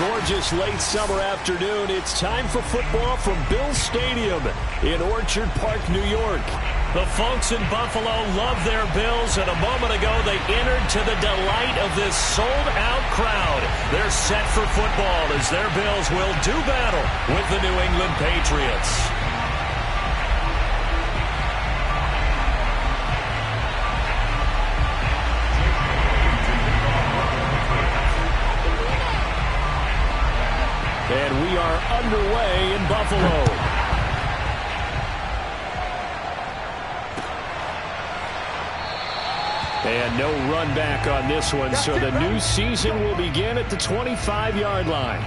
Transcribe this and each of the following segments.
gorgeous late summer afternoon. It's time for football from Bill Stadium in Orchard Park, New York. The folks in Buffalo love their Bills, and a moment ago they entered to the delight of this sold-out crowd. They're set for football as their Bills will do battle with the New England Patriots. And we are underway in Buffalo. And no run back on this one, so the new season will begin at the 25-yard line.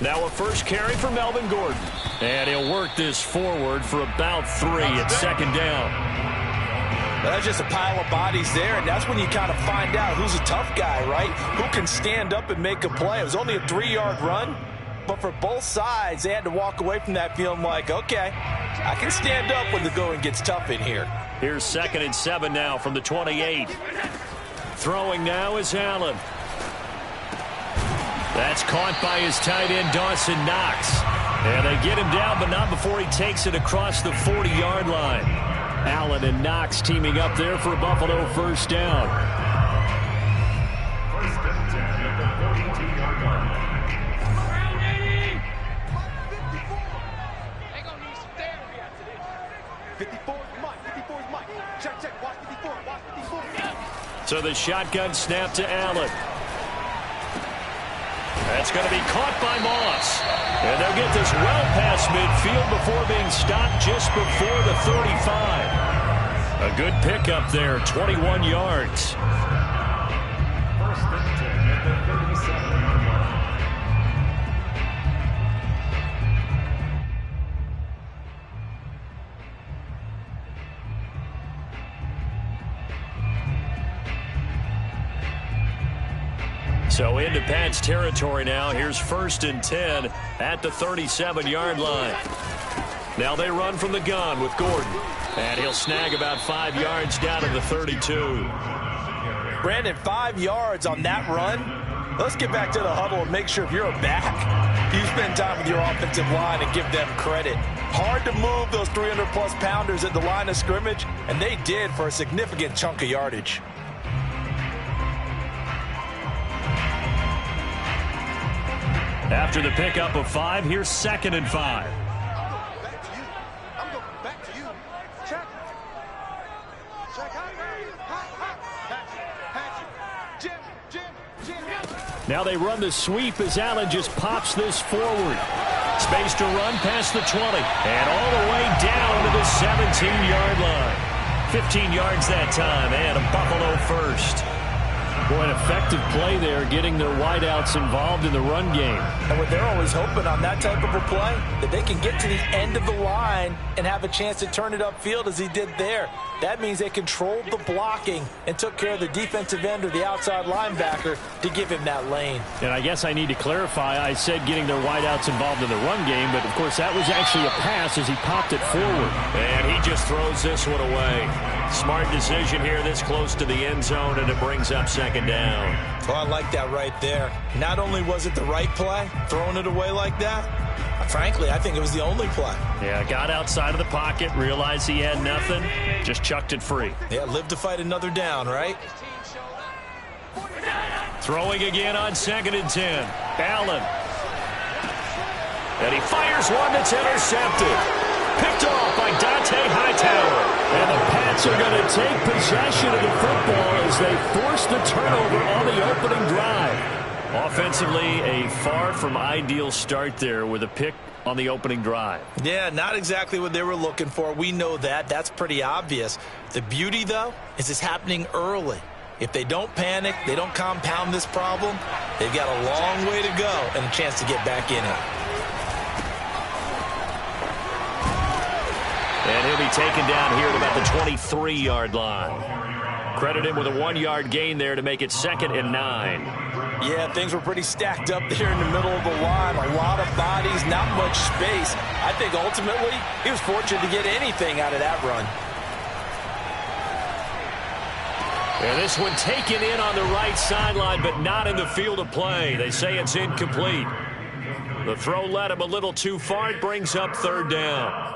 Now a first carry for Melvin Gordon. And he'll work this forward for about 3 at second down. That's just a pile of bodies there, and that's when you kind of find out who's a tough guy, right? Who can stand up and make a play. It was only a 3-yard run, but for both sides, they had to walk away from that feeling like, okay, I can stand up when the going gets tough in here. Here's 2nd and 7 now from the 28. Throwing now is Allen. That's caught by his tight end, Dawson Knox. And they get him down, but not before he takes it across the 40-yard line. Allen and Knox teaming up there for a Buffalo first down. First and 10 at the 42-yard line. They're going to need some therapy after this. 54 is Mike. 54 is Mike. Check, check. Watch 54. Watch 54. So the shotgun snap to Allen. That's going to be caught by Moss. And they'll get this well past midfield before being stopped just before the 35. A good pickup there, 21 yards. First and 10 at the 37-yard line. So into Pat's territory now. Here's 1st and 10 at the 37-yard line. Now they run from the gun with Gordon. And he'll snag about 5 yards down to the 32. Brandon, 5 yards on that run. Let's get back to the huddle and make sure if you're a back, you spend time with your offensive line and give them credit. Hard to move those 300-plus pounders at the line of scrimmage, and they did for a significant chunk of yardage. After the pickup of 5, here's 2nd and 5. Back to you. I'm going back to you. Check. Check. Patch. Jim. Now they run the sweep as Allen just pops this forward. Space to run past the 20. And all the way down to the 17-yard line. 15 yards that time, and a Buffalo first. Boy, an effective play there, getting their wideouts involved in the run game. And what they're always hoping on that type of a play, that they can get to the end of the line and have a chance to turn it upfield as he did there. That means they controlled the blocking and took care of the defensive end or the outside linebacker to give him that lane. And I guess I need to clarify, I said getting their wideouts involved in the run game, but of course that was actually a pass as he popped it forward. And he just throws this one away. Smart decision here this close to the end zone, and it brings up 2nd down. Oh, I like that right there. Not only was it the right play, throwing it away like that, frankly, I think it was the only play. Yeah, got outside of the pocket, realized he had nothing, just chucked it free. Yeah, live to fight another down, right? Throwing again on 2nd and 10. Allen. And he fires one that's intercepted. Picked off by Dante Hightower. And the Pats are going to take possession of the football as they force the turnover on the opening drive. Offensively, a far from ideal start there with a pick on the opening drive. Yeah, not exactly what they were looking for. We know that. That's pretty obvious. The beauty, though, is it's happening early. If they don't panic, they don't compound this problem, they've got a long way to go and a chance to get back in it. And he'll be taken down here at about the 23-yard line. Credit him with a 1-yard gain there to make it 2nd and 9. Yeah, things were pretty stacked up there in the middle of the line. A lot of bodies, not much space. I think ultimately he was fortunate to get anything out of that run. And this one taken in on the right sideline, but not in the field of play. They say it's incomplete. The throw led him a little too far. It brings up 3rd down.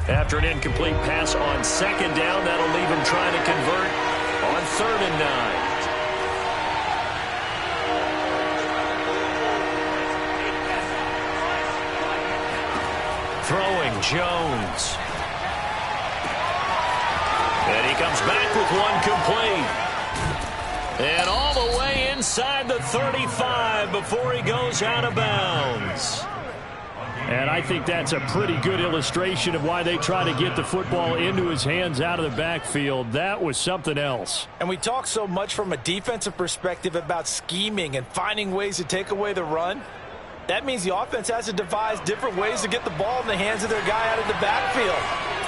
After an incomplete pass on 2nd down, that'll leave him trying to convert on 3rd and 9. Throwing Jones. And he comes back with one complete. And all the way inside the 35 before he goes out of bounds. And I think that's a pretty good illustration of why they try to get the football into his hands out of the backfield. That was something else. And we talk so much from a defensive perspective about scheming and finding ways to take away the run. That means the offense has to devise different ways to get the ball in the hands of their guy out of the backfield.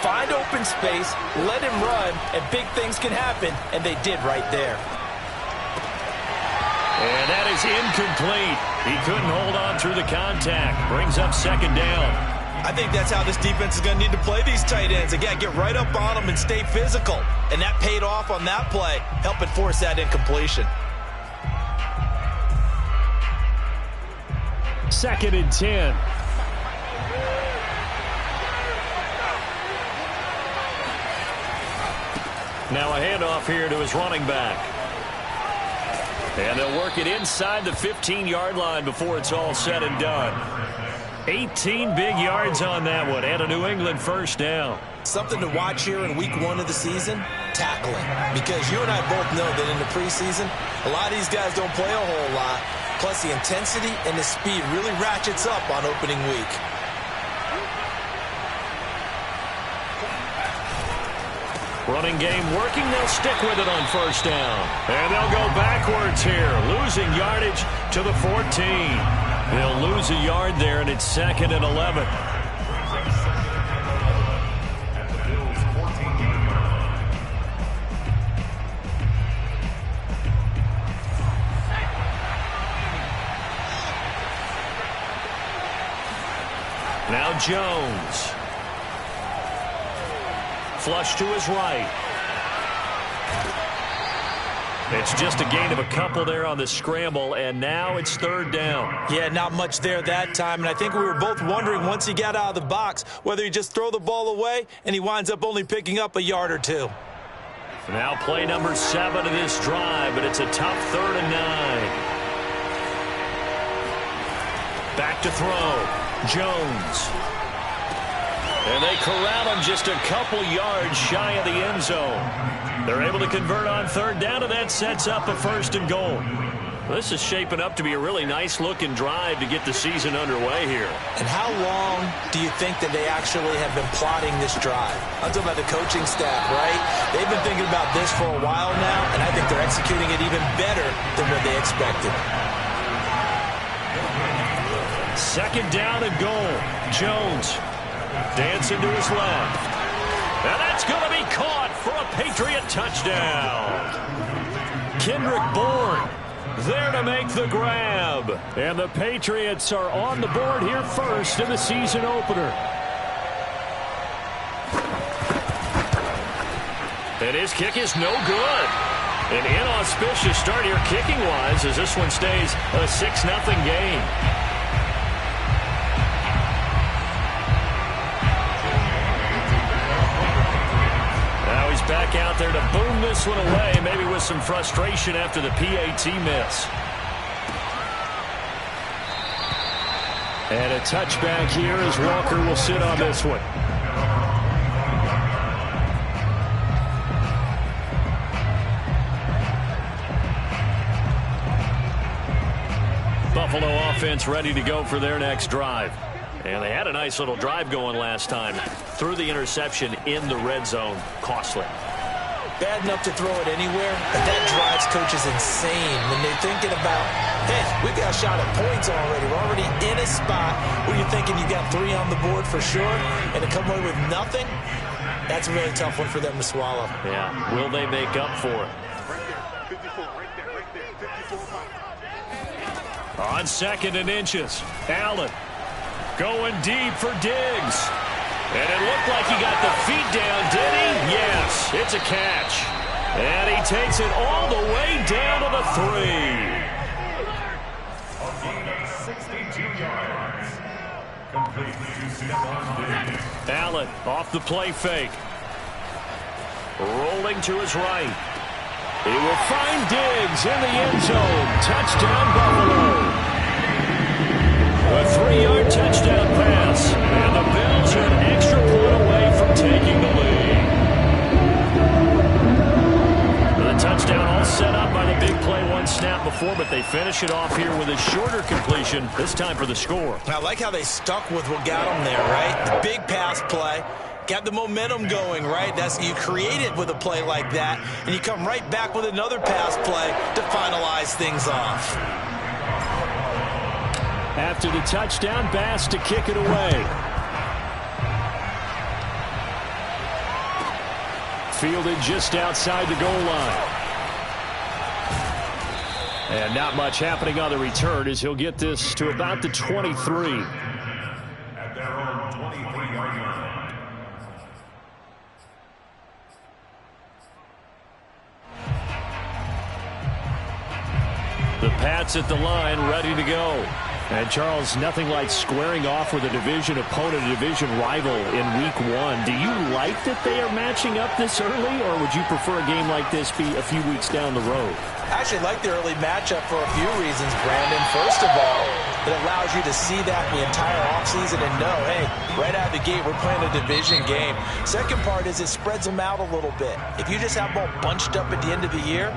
Find open space, let him run, and big things can happen, and they did right there. And that is incomplete. He couldn't hold on through the contact. Brings up 2nd down. I think that's how this defense is going to need to play these tight ends. Again, get right up on them and stay physical. And that paid off on that play, helping force that incompletion. 2nd and 10. Now a handoff here to his running back. And they'll work it inside the 15-yard line before it's all said and done. 18 big yards on that one, and a New England 1st down. Something to watch here in week 1 of the season, tackling. Because you and I both know that in the preseason, a lot of these guys don't play a whole lot. Plus the intensity and the speed really ratchets up on opening week. Running game working. They'll stick with it on 1st down. And they'll go backwards here, losing yardage to the 14. They'll lose a yard there, and it's 2nd and 11. Now Jones. Flush to his right. It's just a gain of a couple there on the scramble, and now it's 3rd down. Yeah, not much there that time, and I think we were both wondering once he got out of the box whether he just throw the ball away, and he winds up only picking up a yard or 2. Now play number 7 of this drive, but it's a tough 3rd and 9. Back to throw. Jones. And they corral him just a couple yards shy of the end zone. They're able to convert on 3rd down, and that sets up a 1st and goal. This is shaping up to be a really nice-looking drive to get the season underway here. And how long do you think that they actually have been plotting this drive? I'm talking about the coaching staff, right? They've been thinking about this for a while now, and I think they're executing it even better than what they expected. 2nd down and goal. Jones dancing to his left. And that's going to be caught for a Patriot touchdown. Kendrick Bourne there to make the grab. And the Patriots are on the board here first in the season opener. And his kick is no good. An inauspicious start here kicking-wise as this one stays a 6-0 game. Back out there to boom this one away, maybe with some frustration after the PAT miss. And a touchback here as Walker will sit on this one. Buffalo offense ready to go for their next drive. And they had a nice little drive going last time. Threw the interception in the red zone. Costly. Bad enough to throw it anywhere, but that drives coaches insane when they're thinking about, hey, we got a shot at points already. We're already in a spot where you're thinking you got 3 on the board for sure, and to come away with nothing, that's a really tough one for them to swallow. Yeah, will they make up for it? On 2nd and inches, Allen going deep for Diggs. And it looked like he got the feet down, did he? Yes, it's a catch. And he takes it all the way down to the 3. A gain of 62 yards. Complete to Stephon Diggs. Allen off the play fake. Rolling to his right. He will find Diggs in the end zone. Touchdown, Buffalo. A 3-yard touchdown pass. And the Bills are an extra point away from taking the lead. The touchdown all set up by the big play 1 snap before, but they finish it off here with a shorter completion, this time for the score. I like how they stuck with what got them there, right? The big pass play. Got the momentum going, right? That's you create it with a play like that, and you come right back with another pass play to finalize things off. After the touchdown, Bass to kick it away. Fielded just outside the goal line. And not much happening on the return as he'll get this to about the 23. At their own 23-yard line. The Pats at the line, ready to go. And, Charles, nothing like squaring off with a division opponent, a division rival in Week 1. Do you like that they are matching up this early, or would you prefer a game like this be a few weeks down the road? I actually like the early matchup for a few reasons, Brandon. First of all, it allows you to see that the entire offseason and know, hey, right out of the gate, we're playing a division game. Second part is it spreads them out a little bit. If you just have them all bunched up at the end of the year,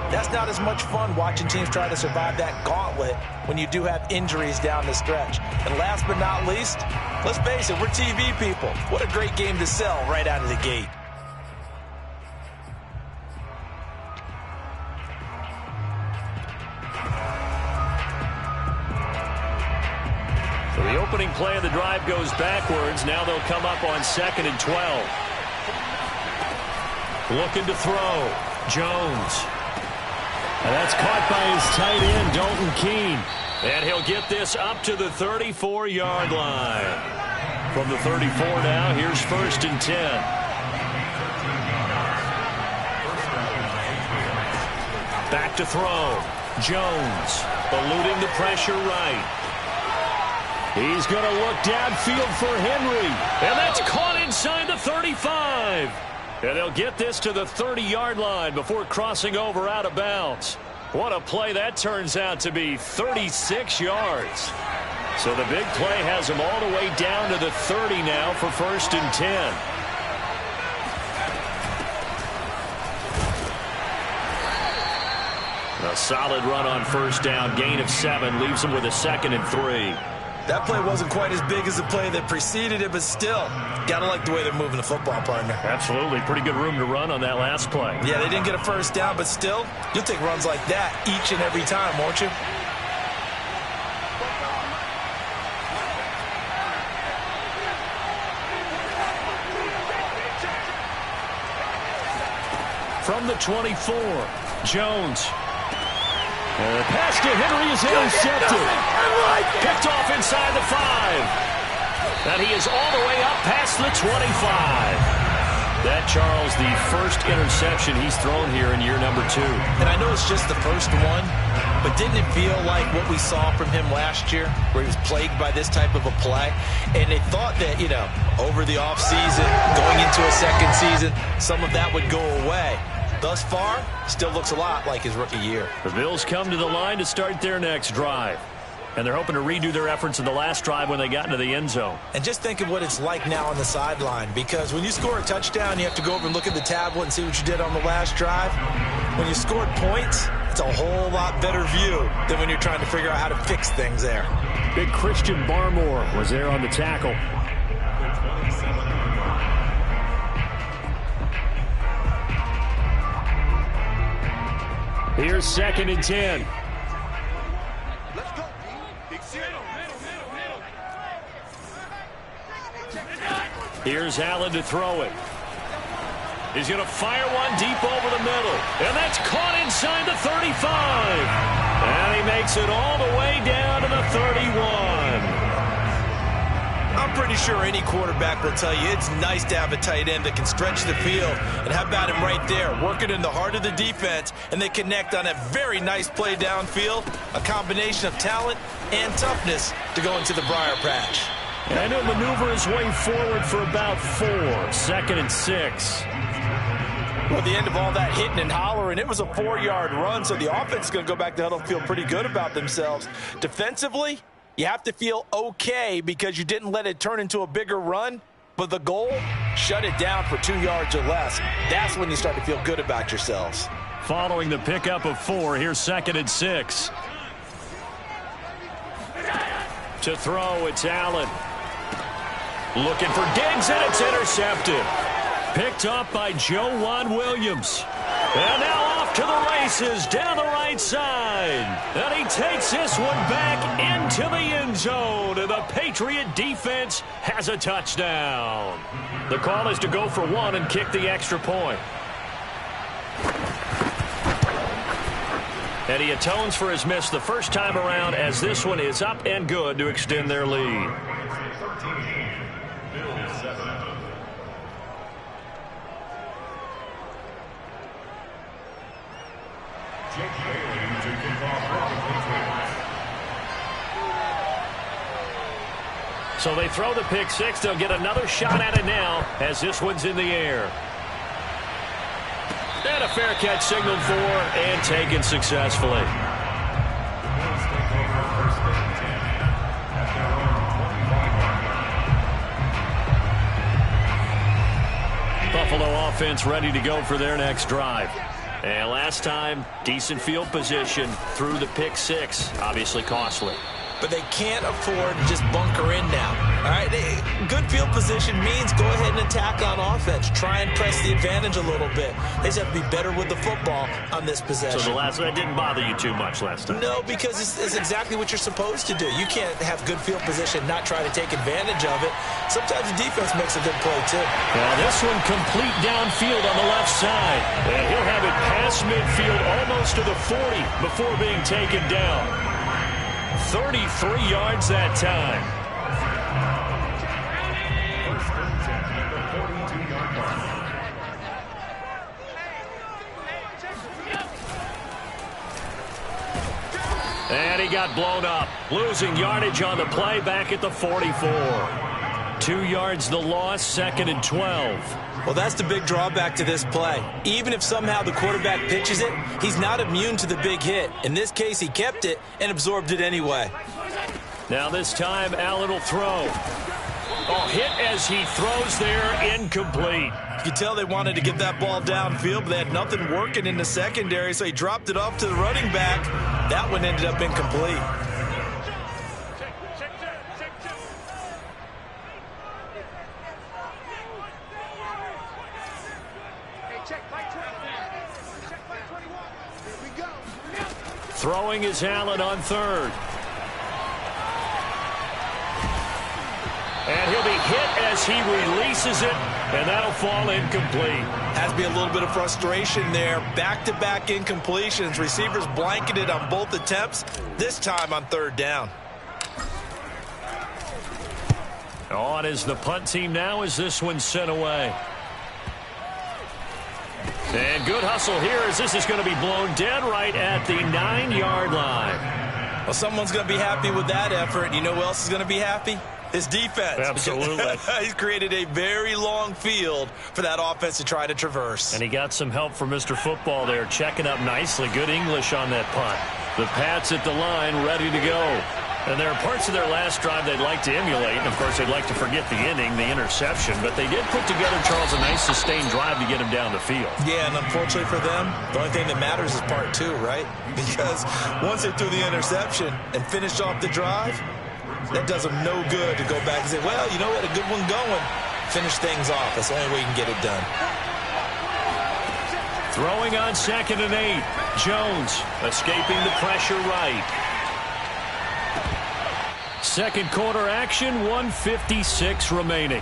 that's not as much fun watching teams try to survive that gauntlet when you do have injuries down the stretch. And last but not least, let's face it, we're TV people. What a great game to sell right out of the gate. So the opening play of the drive goes backwards. Now they'll come up on 2nd and 12. Looking to throw. Jones. And that's caught by his tight end, Dalton Keene. And he'll get this up to the 34-yard line. From the 34 now, here's 1st and 10. Back to throw. Jones eluding the pressure right. He's going to look downfield for Henry. And that's caught inside the 35. And they'll get this to the 30-yard line before crossing over out of bounds. What a play that turns out to be, 36 yards. So the big play has them all the way down to the 30 now for 1st and 10. A solid run on 1st down, gain of 7, leaves them with a 2nd and 3. That play wasn't quite as big as the play that preceded it, but still, gotta like the way they're moving the football, partner. Absolutely. Pretty good room to run on that last play. Yeah, they didn't get a 1st down, but still, you'll take runs like that each and every time, won't you? From the 24, Jones. And the pass to Henry is intercepted. Picked off inside the 5. And he is all the way up past the 25. That, Charles, the first interception he's thrown here in year number 2. And I know it's just the first one, but didn't it feel like what we saw from him last year, where he was plagued by this type of a play? And they thought that, you know, over the offseason, going into a second season, some of that would go away. Thus far, still looks a lot like his rookie year. The Bills come to the line to start their next drive. And they're hoping to redo their efforts in the last drive when they got into the end zone. And just think of what it's like now on the sideline, because when you score a touchdown, you have to go over and look at the tablet and see what you did on the last drive. When you scored points, It's a whole lot better view than when you're trying to figure out how to fix things there. Big Christian Barmore was there on the tackle. Here's 2nd and 10. Let's go, D. Big zero. Here's Allen to throw it. He's going to fire one deep over the middle. And that's caught inside the 35. And he makes it all the way down to the 31. I'm pretty sure any quarterback will tell you it's nice to have a tight end that can stretch the field. And how about him right there, working in the heart of the defense, and they connect on a very nice play downfield, a combination of talent and toughness to go into the briar patch. And he'll maneuver his way forward for about 4. 2nd and 6. Well, at the end of all that hitting and hollering, it was a 4-yard run, so the offense is going to go back to huddle and feel pretty good about themselves. Defensively, you have to feel okay because you didn't let it turn into a bigger run, but the goal, shut it down for 2 yards or less. That's when you start to feel good about yourselves. Following the pickup of 4, here's 2nd and 6. To throw, it's Allen. Looking for Diggs, and it's intercepted. Picked up by Joejuan Williams. And now off to the races down the right side. And he takes this one back into the end zone. And the Patriot defense has a touchdown. The call is to go for 1 and kick the extra point. And he atones for his miss the first time around as this one is up and good to extend their lead. So they throw the pick 6. They'll get another shot at it now as this one's in the air. And a fair catch signaled for and taken successfully. Buffalo offense ready to go for their next drive. And last time, decent field position through the pick 6. Obviously costly. But they can't afford to just bunker in now. All right, good field position means go ahead and attack on offense. Try and press the advantage a little bit. They just have to be better with the football on this possession. So that didn't bother you too much last time? No, because it's exactly what you're supposed to do. You can't have good field position, not try to take advantage of it. Sometimes the defense makes a good play, too. Now this one complete downfield on the left side. And he'll have it past midfield almost to the 40 before being taken down. 33 yards that time. And he got blown up. Losing yardage on the play back at the 44. 2 yards the loss, 2nd and 12. Well, that's the big drawback to this play. Even if somehow the quarterback pitches it, he's not immune to the big hit. In this case, he kept it and absorbed it anyway. Now this time, Allen will throw. Oh, hit as he throws there, incomplete. You could tell they wanted to get that ball downfield, but they had nothing working in the secondary, so he dropped it off to the running back. That one ended up incomplete. Throwing is Allen on 3rd. And he'll be hit as he releases it, and that'll fall incomplete. Has to be a little bit of frustration there. Back-to-back incompletions. Receivers blanketed on both attempts, this time on 3rd down. On is the punt team now as this one's sent away. And good hustle here as this is going to be blown dead right at the 9-yard line. Well, someone's going to be happy with that effort. You know who else is going to be happy? His defense. Absolutely. He's created a very long field for that offense to try to traverse. And he got some help from Mr. Football there, checking up nicely. Good English on that punt. The Pats at the line, ready to go. And there are parts of their last drive they'd like to emulate. And, of course, they'd like to forget the inning, the interception. But they did put together, Charles, a nice sustained drive to get him down the field. Yeah, and unfortunately for them, the only thing that matters is part two, right? Because once they threw the interception and finished off the drive, that does them no good to go back and say, well, you know, we had a good one going. Finish things off. That's the only way you can get it done. Throwing on 2nd and 8. Jones escaping the pressure right. Second quarter action, 1:56 remaining.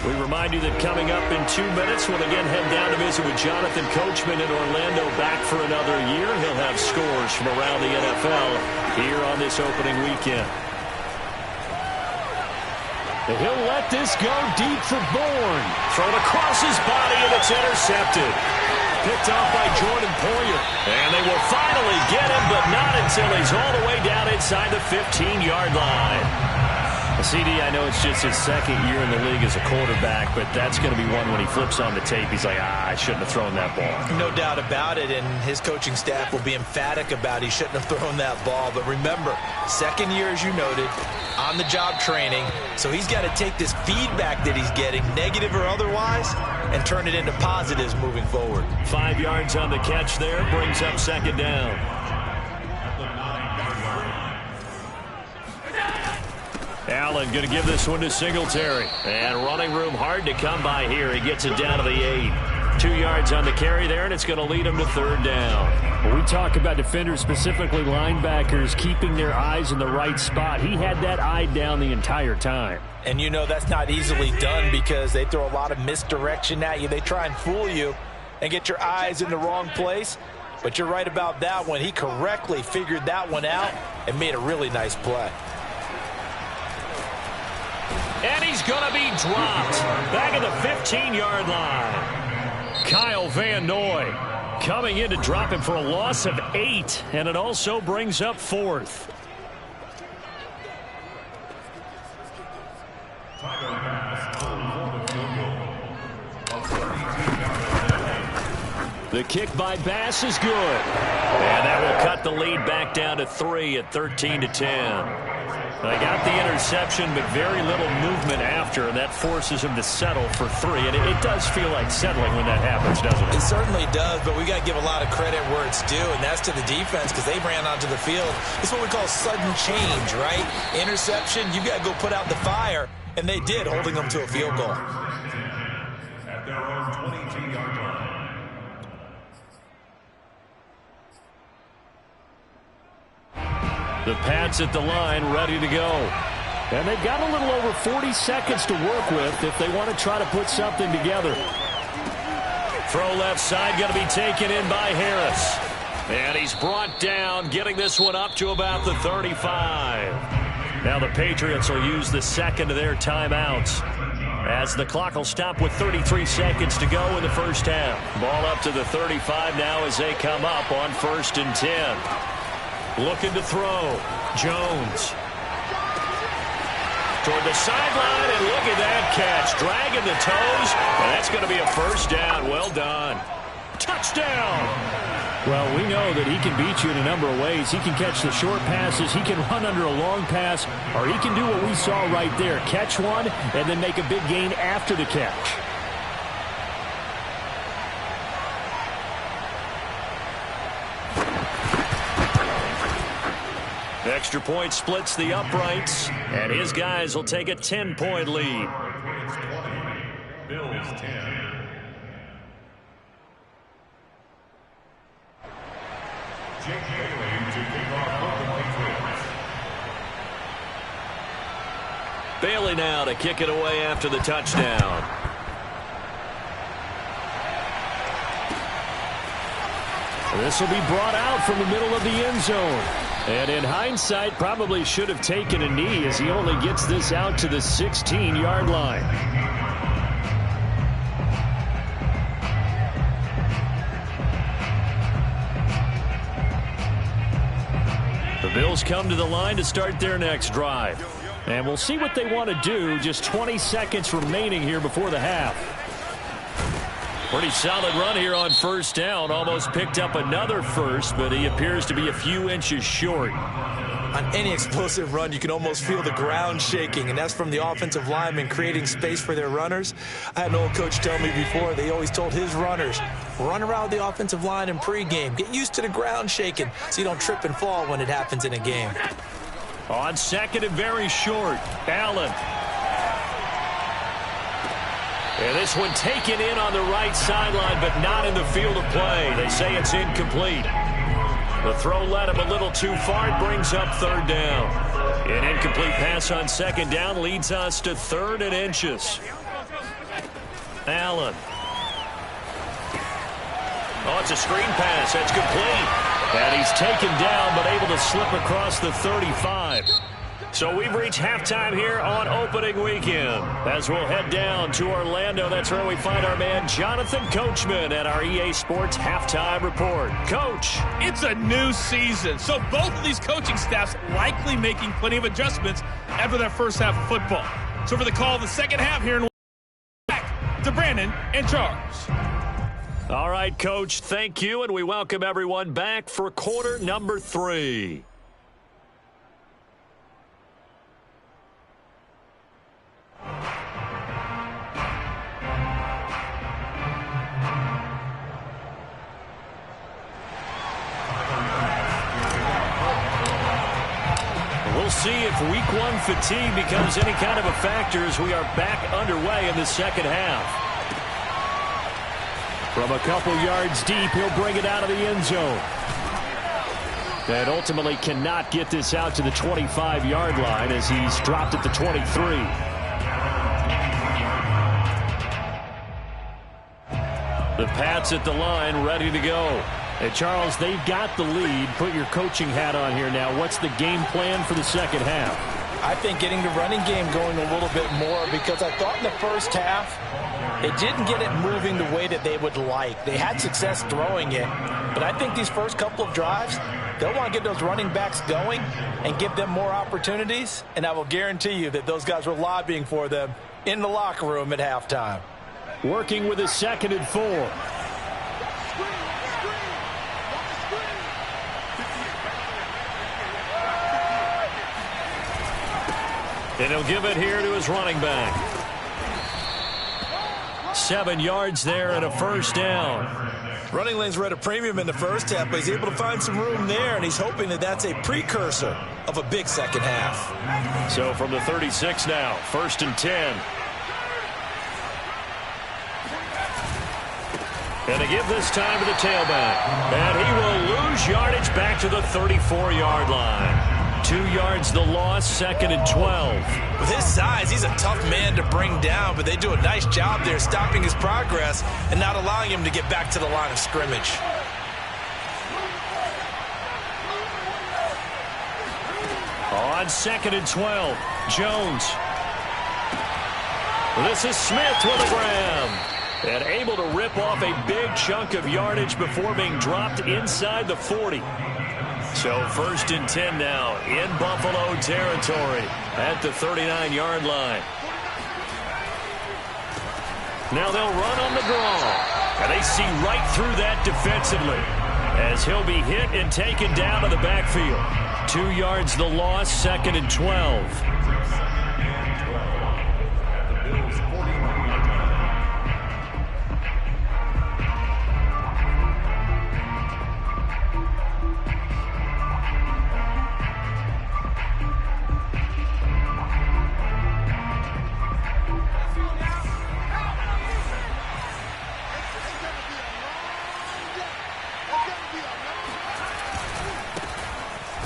We remind you that coming up in 2 minutes, we'll again head down to visit with Jonathan Coachman in Orlando, back for another year. He'll have scores from around the NFL here on this opening weekend. And he'll let this go deep for Bourne. Thrown across his body, and it's intercepted. Picked off by Jordan Poyer. And they will finally get him, but not until he's all the way down inside the 15-yard line. CD, I know it's just his second year in the league as a quarterback, but that's going to be one when he flips on the tape. He's like, I shouldn't have thrown that ball. No doubt about it, and his coaching staff will be emphatic about he shouldn't have thrown that ball. But remember, second year, as you noted, on-the-job training, so he's got to take this feedback that he's getting, negative or otherwise, and turn it into positives moving forward. 5 yards on the catch there, brings up 2nd down. Allen going to give this one to Singletary. And running room hard to come by here. He gets it down to the 8. 2 yards on the carry there, and it's going to lead him to 3rd down. When we talk about defenders, specifically linebackers, keeping their eyes in the right spot, he had that eye down the entire time. And you know that's not easily done because they throw a lot of misdirection at you. They try and fool you and get your eyes in the wrong place. But you're right about that one. He correctly figured that one out and made a really nice play. And he's going to be dropped back at the 15-yard line. Kyle Van Noy coming in to drop him for a loss of 8, and it also brings up 4th. The kick by Bass is good. And that will cut the lead back down to 3 at 13-10. They got the interception, but very little movement after, and that forces him to settle for 3. And it does feel like settling when that happens, doesn't it? It certainly does, but we got to give a lot of credit where it's due, and that's to the defense because they ran onto the field. It's what we call sudden change, right? Interception, you got to go put out the fire, and they did, holding them to a field goal. At their own 22-yard line. The Pats at the line, ready to go. And they've got a little over 40 seconds to work with if they want to try to put something together. Throw left side, going to be taken in by Harris. And he's brought down, getting this one up to about the 35. Now the Patriots will use the second of their timeouts, as the clock will stop with 33 seconds to go in the first half. Ball up to the 35 now as they come up on 1st and 10. Looking to throw. Jones. Toward the sideline, and look at that catch. Dragging the toes, and that's going to be a 1st down. Well done. Touchdown! Well, we know that he can beat you in a number of ways. He can catch the short passes, he can run under a long pass, or he can do what we saw right there. Catch one, and then make a big gain after the catch. Extra point splits the uprights, and his guys will take a 10-point lead. Bills 10. Jake Bailey to kick off for the Patriots. Bailey now to kick it away after the touchdown. This will be brought out from the middle of the end zone. And in hindsight, probably should have taken a knee as he only gets this out to the 16-yard line. The Bills come to the line to start their next drive. And we'll see what they want to do. Just 20 seconds remaining here before the half. Pretty solid run here on first down. Almost picked up another first, but he appears to be a few inches short. On any explosive run, you can almost feel the ground shaking, and that's from the offensive linemen creating space for their runners. I had an old coach tell me before, they always told his runners, run around the offensive line in pregame. Get used to the ground shaking so you don't trip and fall when it happens in a game. On second and very short, Allen. And this one taken in on the right sideline, but not in the field of play. They say it's incomplete. The throw led him a little too far. It brings up third down. An incomplete pass on second down leads us to 3rd and inches. Allen. Oh, it's a screen pass. That's complete. And he's taken down, but able to slip across the 35. So we've reached halftime here on opening weekend. As we'll head down to Orlando, that's where we find our man Jonathan Coachman at our EA Sports Halftime Report. Coach. It's a new season, so both of these coaching staffs likely making plenty of adjustments after their first half of football. So for the call of the second half here in back to Brandon and Charles. All right, Coach, thank you, and we welcome everyone back for quarter number 3. We'll see if week 1 fatigue becomes any kind of a factor as we are back underway in the second half. From a couple yards deep, he'll bring it out of the end zone. And ultimately cannot get this out to the 25-yard line as he's dropped at the 23. The Pats at the line, ready to go. And Charles, they've got the lead. Put your coaching hat on here now. What's the game plan for the second half? I think getting the running game going a little bit more, because I thought in the first half it didn't get it moving the way that they would like. They had success throwing it, but I think these first couple of drives, they'll want to get those running backs going and give them more opportunities, and I will guarantee you that those guys were lobbying for them in the locker room at halftime. Working with a 2nd and 4. And he'll give it here to his running back. 7 yards there and a first down. Running lanes were at a premium in the first half, but he's able to find some room there, and he's hoping that that's a precursor of a big second half. So from the 36 now, 1st and 10. And to give this time to the tailback. And he will lose yardage back to the 34-yard line. 2 yards the loss, 2nd and 12. With his size, he's a tough man to bring down, but they do a nice job there stopping his progress and not allowing him to get back to the line of scrimmage. On 2nd and 12, Jones. This is Smith with a grab. And able to rip off a big chunk of yardage before being dropped inside the 40. So 1st and 10 now in Buffalo territory at the 39-yard line. Now they'll run on the draw. And they see right through that defensively as he'll be hit and taken down to the backfield. 2 yards the loss, 2nd and 12.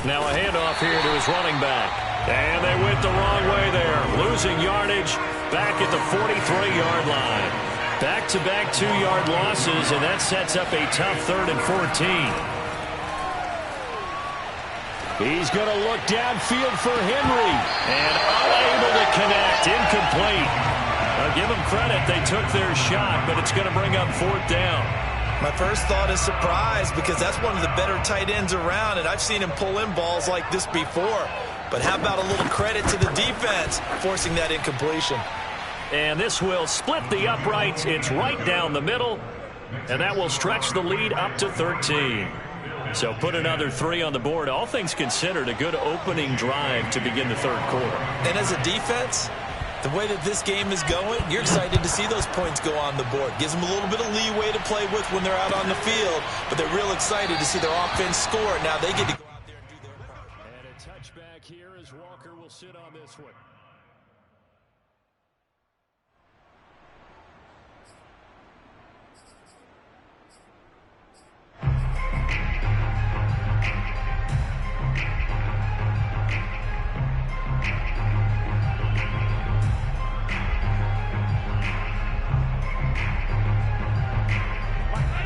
Now a handoff here to his running back. And they went the wrong way there. Losing yardage back at the 43-yard line. Back-to-back 2-yard losses, and that sets up a tough 3rd and 14. He's going to look downfield for Henry. And unable to connect. Incomplete. I'll give them credit. They took their shot, but it's going to bring up 4th down. My first thought is surprise, because that's one of the better tight ends around, and I've seen him pull in balls like this before. But how about a little credit to the defense forcing that incompletion? And this will split the uprights. It's right down the middle. And that will stretch the lead up to 13. So put another 3 on the board. All things considered, a good opening drive to begin the third quarter. And as a defense, the way that this game is going, you're excited to see those points go on the board. Gives them a little bit of leeway to play with when they're out on the field, but they're real excited to see their offense score. Now they get to go out there and do their part. And a touchback here as Walker will sit on this one.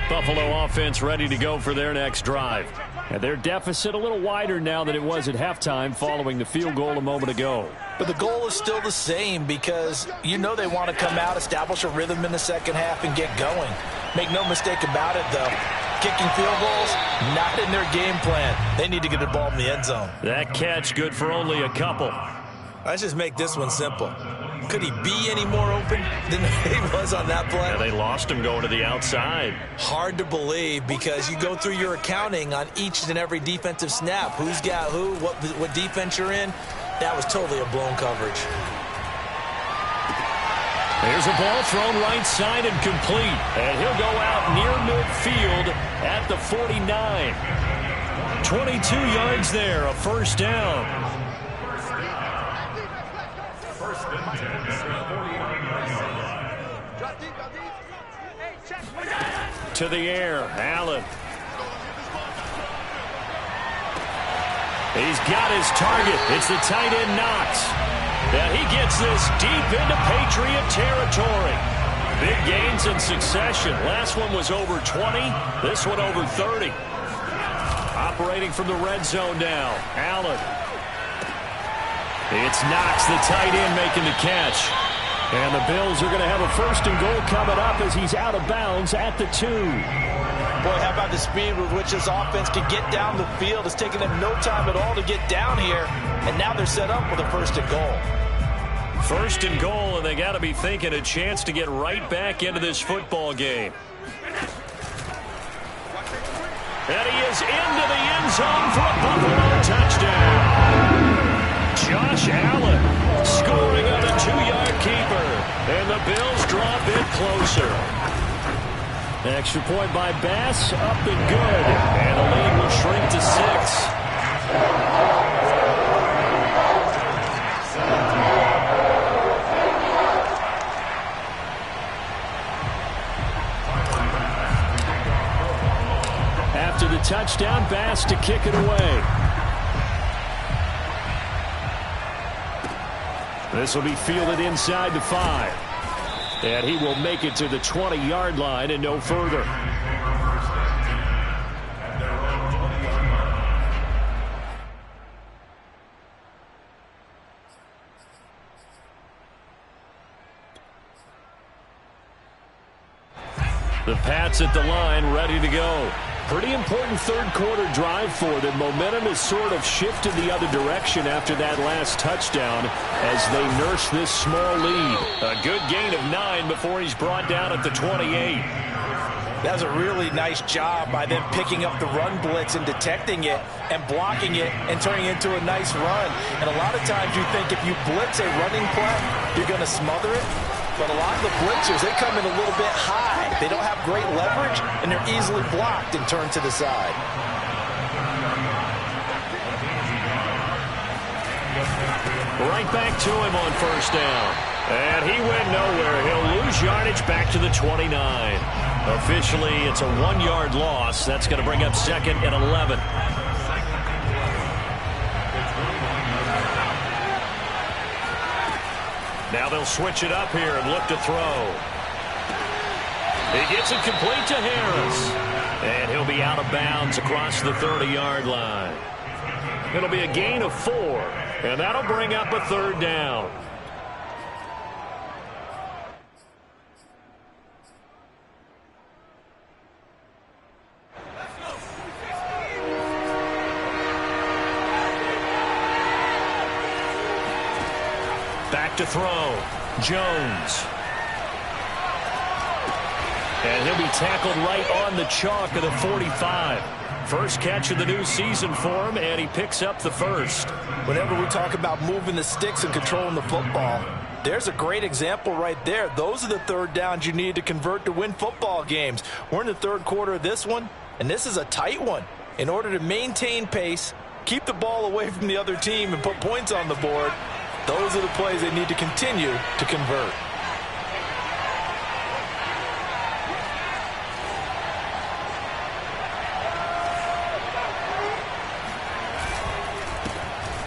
Buffalo offense ready to go for their next drive. And their deficit a little wider now than it was at halftime following the field goal a moment ago. But the goal is still the same because you know they want to come out, establish a rhythm in the second half, and get going. Make no mistake about it, though. Kicking field goals, not in their game plan. They need to get the ball in the end zone. That catch good for only a couple. Let's just make this one simple. Could he be any more open than he was on that play? Yeah, they lost him going to the outside. Hard to believe because you go through your accounting on each and every defensive snap. Who's got who, what defense you're in. That was totally a blown coverage. There's a ball thrown right side and complete. And he'll go out near midfield at the 49. 22 yards there, a first down. To the air, Allen. He's got his target. It's the tight end Knox. And he gets this deep into Patriot territory. Big gains in succession. Last one was over 20. This one over 30. Operating from the red zone now. Allen. It's Knox, the tight end, making the catch. And the Bills are going to have a first and goal coming up as he's out of bounds at the 2. Boy, how about the speed with which this offense can get down the field? It's taken them no time at all to get down here. And now they're set up with a first and goal. First and goal, and they got to be thinking a chance to get right back into this football game. And he is into the end zone for a Buffalo touchdown. Josh Allen scoring on a 2-yard keeper. And the Bills draw a bit closer. Extra point by Bass, up and good. And the lead will shrink to 6. After the touchdown, Bass to kick it away. This will be fielded inside the 5. And he will make it to the 20-yard line and no further. The Pats at the line, ready to go. Pretty important third quarter drive for them. Momentum has sort of shifted the other direction after that last touchdown as they nurse this small lead. A good gain of 9 before he's brought down at the 28. That was a really nice job by them picking up the run blitz and detecting it and blocking it and turning it into a nice run. And a lot of times you think if you blitz a running play, you're going to smother it. But a lot of the blitzers, they come in a little bit high. They don't have great leverage, and they're easily blocked and turned to the side. Right back to him on first down. And he went nowhere. He'll lose yardage back to the 29. Officially, it's a 1-yard loss. That's going to bring up second and 11. Now they'll switch it up here and look to throw. He gets it complete to Harris. And he'll be out of bounds across the 30-yard line. It'll be a gain of 4. And that'll bring up a third down. back to throw. Jones. And he'll be tackled right on the chalk of the 45. First catch of the new season for him, and he picks up the first. Whenever we talk about moving the sticks and controlling the football, there's a great example right there. Those are the third downs you need to convert to win football games. We're in the third quarter of this one, and this is a tight one. In order to maintain pace, keep the ball away from the other team, and put points on the board, those are the plays they need to continue to convert.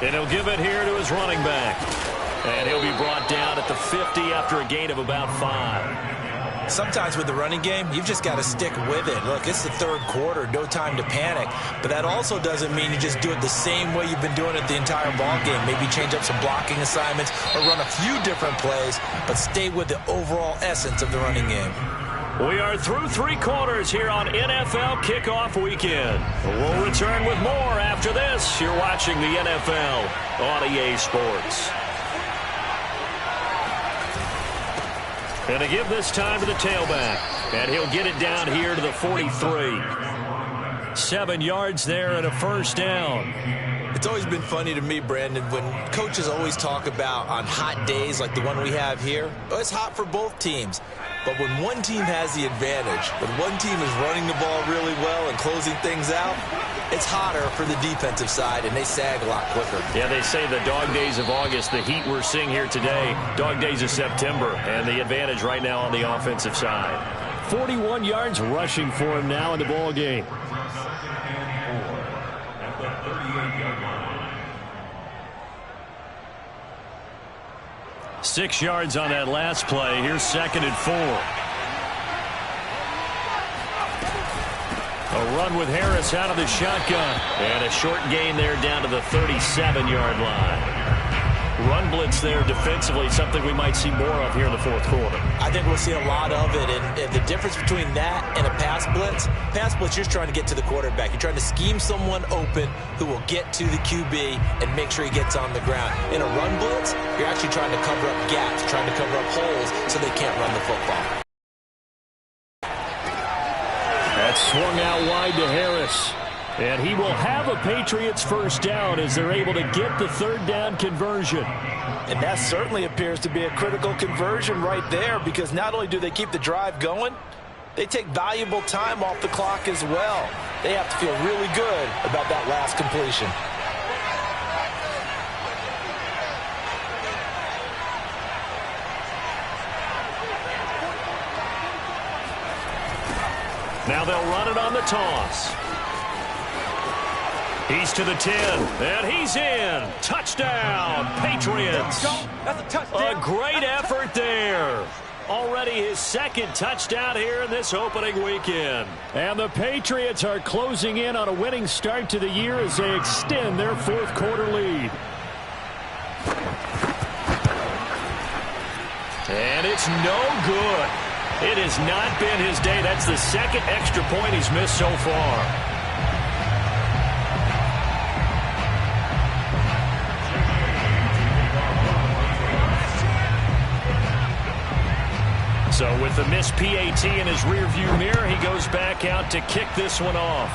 And he'll give it here to his running back. And he'll be brought down at the 50 after a gain of about 5. Sometimes with the running game, you've just got to stick with it. Look, it's the third quarter, no time to panic. But that also doesn't mean you just do it the same way you've been doing it the entire ball game. Maybe change up some blocking assignments or run a few different plays, but stay with the overall essence of the running game. We are through 3 quarters here on NFL Kickoff Weekend. We'll return with more after this. You're watching the NFL on EA Sports. And to give this time to the tailback. And he'll get it down here to the 43. 7 yards there and a first down. It's always been funny to me, Brandon, when coaches always talk about on hot days like the one we have here. It's hot for both teams. But when one team has the advantage, when one team is running the ball really well and closing things out, it's hotter for the defensive side, and they sag a lot quicker. Yeah, they say the dog days of August, the heat we're seeing here today, dog days of September, and the advantage right now on the offensive side. 41 yards rushing for him now in the ball game. 6 yards on that last play. Here's 2nd and 4. A run with Harris out of the shotgun. And a short gain there down to the 37-yard line. Run blitz there defensively, something we might see more of here in the fourth quarter. I think we'll see a lot of it, and the difference between that and a pass blitz, you're just trying to get to the quarterback. You're trying to scheme someone open who will get to the QB and make sure he gets on the ground. In a run blitz, you're actually trying to cover up gaps, trying to cover up holes so they can't run the football. That's swung out wide to Harris. And he will have a Patriots first down as they're able to get the third down conversion. And that certainly appears to be a critical conversion right there, because not only do they keep the drive going, they take valuable time off the clock as well. They have to feel really good about that last completion. Now they'll run it on the toss. He's to the 10, and he's in. Touchdown, Patriots. That's a touchdown. A great effort there. Already his 2nd touchdown here in this opening weekend. And the Patriots are closing in on a winning start to the year as they extend their fourth quarter lead. And it's no good. It has not been his day. That's the 2nd extra point he's missed so far. So with the missed PAT in his rearview mirror, he goes back out to kick this one off.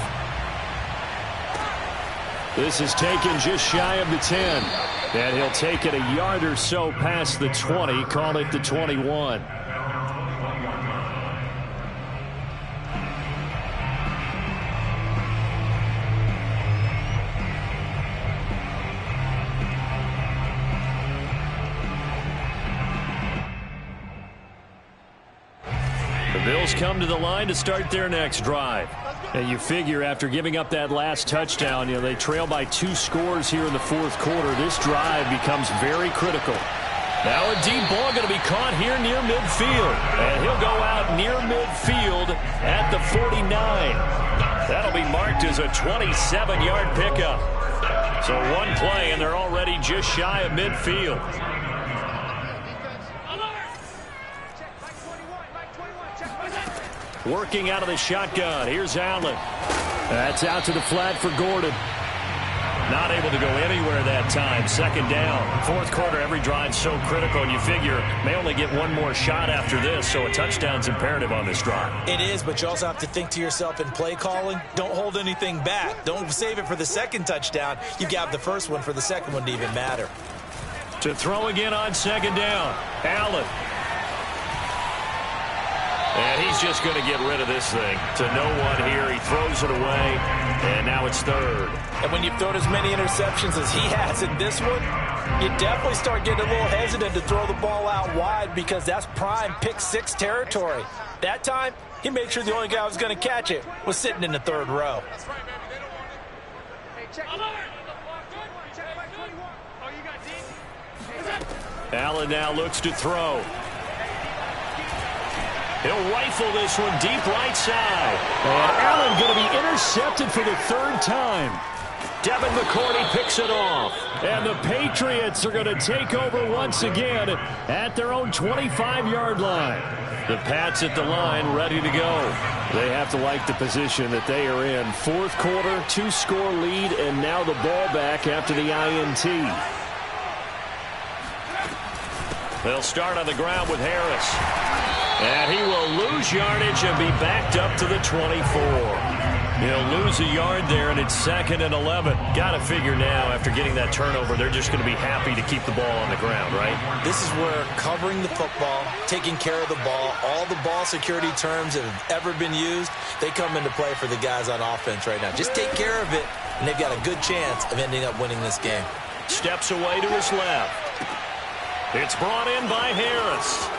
This is taken just shy of the 10. And he'll take it a yard or so past the 20, call it the 21. Bills come to the line to start their next drive. And you figure after giving up that last touchdown, they trail by 2 scores here in the fourth quarter. This drive becomes very critical. Now a deep ball going to be caught here near midfield. And he'll go out near midfield at the 49. That'll be marked as a 27-yard pickup. So one play, and they're already just shy of midfield. Working out of the shotgun. Here's Allen. That's out to the flat for Gordon. Not able to go anywhere that time. Second down. Fourth quarter, every drive so critical, and you figure may only get one more shot after this, so a touchdown's imperative on this drive. It is, but you also have to think to yourself in play calling, don't hold anything back. Don't save it for the second touchdown. You got the first one for the second one to even matter. To throw again on second down, Allen. And he's just going to get rid of this thing to no one here. He throws it away, and now it's third. And when you've thrown as many interceptions as he has in this one, you definitely start getting a little hesitant to throw the ball out wide because that's prime pick six territory. That time, he made sure the only guy who was going to catch it was sitting in the third row. That's right, baby. They don't want it. Hey, check. Check back 21. Oh, you got D? Allen now looks to throw. He'll rifle this one deep right side. And Allen going to be intercepted for the third time. Devin McCourty picks it off. And the Patriots are going to take over once again at their own 25-yard line. The Pats at the line ready to go. They have to like the position that they are in. Fourth quarter, 2-score lead, and now the ball back after the INT. They'll start on the ground with Harris. And he will lose yardage and be backed up to the 24. He'll lose a yard there, and it's 2nd and 11. Got to figure now, after getting that turnover, they're just going to be happy to keep the ball on the ground, right? This is where covering the football, taking care of the ball, all the ball security terms that have ever been used, they come into play for the guys on offense right now. Just take care of it, and they've got a good chance of ending up winning this game. Steps away to his left. It's brought in by Harris.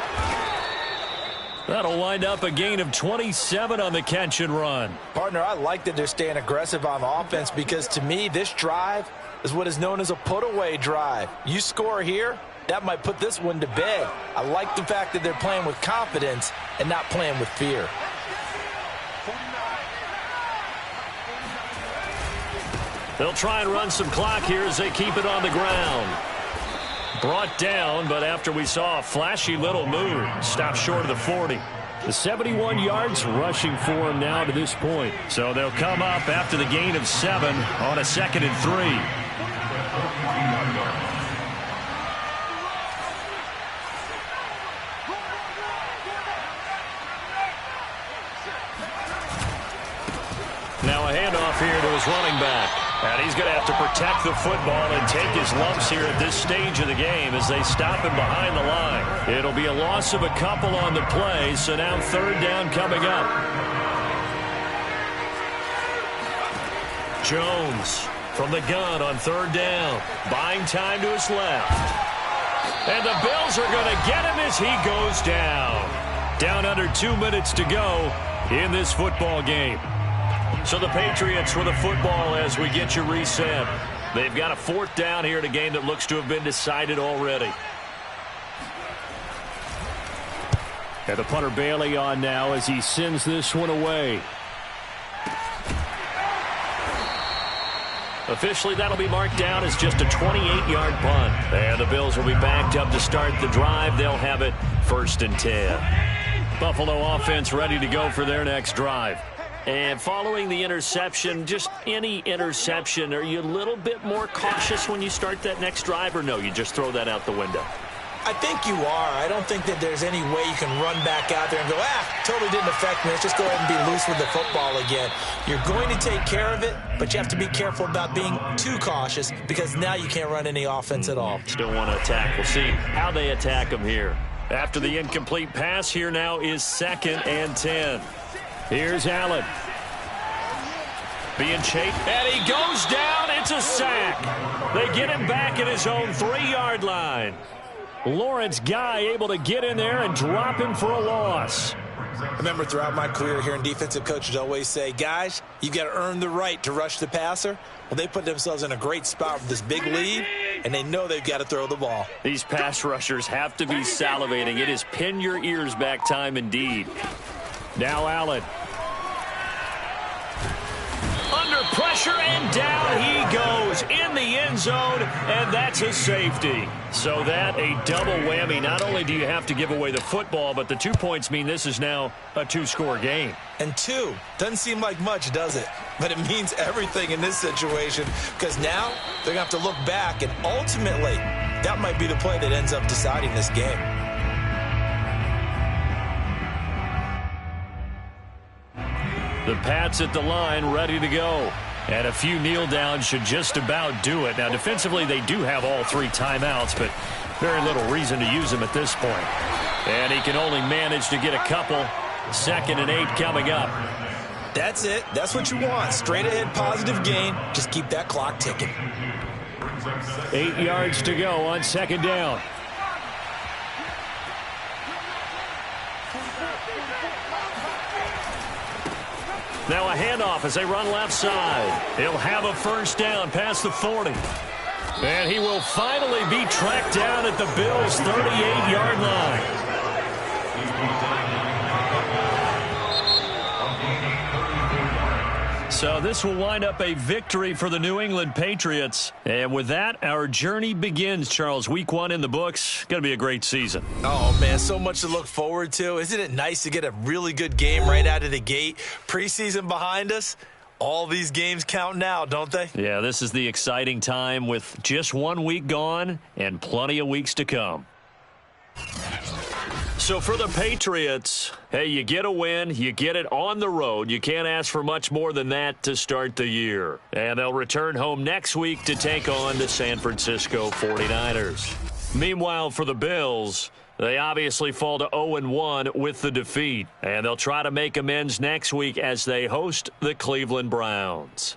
That'll wind up a gain of 27 on the catch and run. Partner, I like that they're staying aggressive on offense because to me, this drive is what is known as a put-away drive. You score here, that might put this one to bed. I like the fact that they're playing with confidence and not playing with fear. They'll try and run some clock here as they keep it on the ground. Brought down, but after we saw a flashy little move, stopped short of the 40. The 71 yards rushing for him now to this point. So they'll come up after the gain of 7 on a 2nd and 3. Now a handoff here to his running back. And he's going to have to protect the football and take his lumps here at this stage of the game as they stop him behind the line. It'll be a loss of a couple on the play, so now third down coming up. Jones from the gun on third down. Buying time to his left. And the Bills are going to get him as he goes down. Down under 2 minutes to go in this football game. So the Patriots with the football as we get you reset. They've got a fourth down here in a game that looks to have been decided already. And the punter Bailey on now as he sends this one away. Officially, that'll be marked down as just a 28-yard punt. And the Bills will be backed up to start the drive. They'll have it 1st and 10. Buffalo offense ready to go for their next drive. And following the interception, just any interception, are you a little bit more cautious when you start that next drive, or no, you just throw that out the window? I think you are. I don't think that there's any way you can run back out there and go, totally didn't affect me. Let's just go ahead and be loose with the football again. You're going to take care of it, but you have to be careful about being too cautious because now you can't run any offense at all. Still want to attack. We'll see how they attack them here. After the incomplete pass, here now is 2nd and 10. Here's Allen. Being chased, and he goes down. It's a sack. They get him back at his own 3-yard line. Lawrence Guy able to get in there and drop him for a loss. I remember throughout my career hearing defensive coaches always say, guys, you've got to earn the right to rush the passer. Well, they put themselves in a great spot with this big lead, and they know they've got to throw the ball. These pass rushers have to be salivating. It is pin your ears back time indeed. Now Allen. Under pressure, and down he goes in the end zone, and that's a safety. So that a double whammy. Not only do you have to give away the football, but the 2 points mean this is now a two-score game. And 2 doesn't seem like much, does it? But it means everything in this situation, because now they're going to have to look back, and ultimately that might be the play that ends up deciding this game. The Pats at the line, ready to go. And a few kneel downs should just about do it. Now, defensively, they do have all 3 timeouts, but very little reason to use them at this point. And he can only manage to get a couple. 2nd and 8 coming up. That's it. That's what you want. Straight ahead positive gain. Just keep that clock ticking. 8 yards to go on 2nd down. Now a handoff as they run left side. He'll have a first down past the 40. And he will finally be tracked down at the Bills' 38-yard line. So this will wind up a victory for the New England Patriots. And with that, our journey begins, Charles. Week 1 in the books. Going to be a great season. Oh, man, so much to look forward to. Isn't it nice to get a really good game right out of the gate? Preseason behind us. All these games count now, don't they? Yeah, this is the exciting time with just 1 week gone and plenty of weeks to come. So for the Patriots, hey, you get a win, you get it on the road. You can't ask for much more than that to start the year. And they'll return home next week to take on the San Francisco 49ers. Meanwhile, for the Bills, they obviously fall to 0-1 with the defeat. And they'll try to make amends next week as they host the Cleveland Browns.